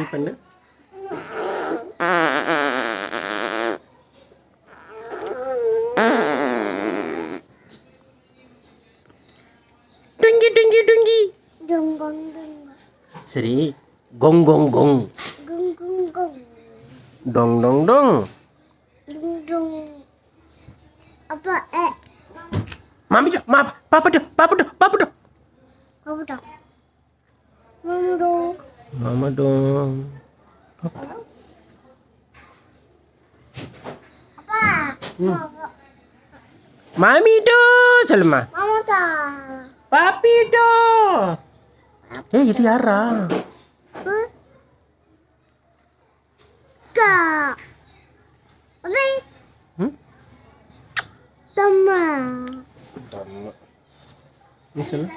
இப்படி பண்ணு. டுங்கி டுங்கி டுங்கி. சரி, கொங் கொங் கொங். டொங் டொங் டொங். அப்பா மாமிட்டோ பாப்பட்டோ பாப்பட்டோ பாப்பட்டோ. மாமாட்டோ. மாமிட்டோ சொல்லுமா. பாப்பிட்டோ. ஏய், இது யாரா? தம்மா நீ சொல்லு.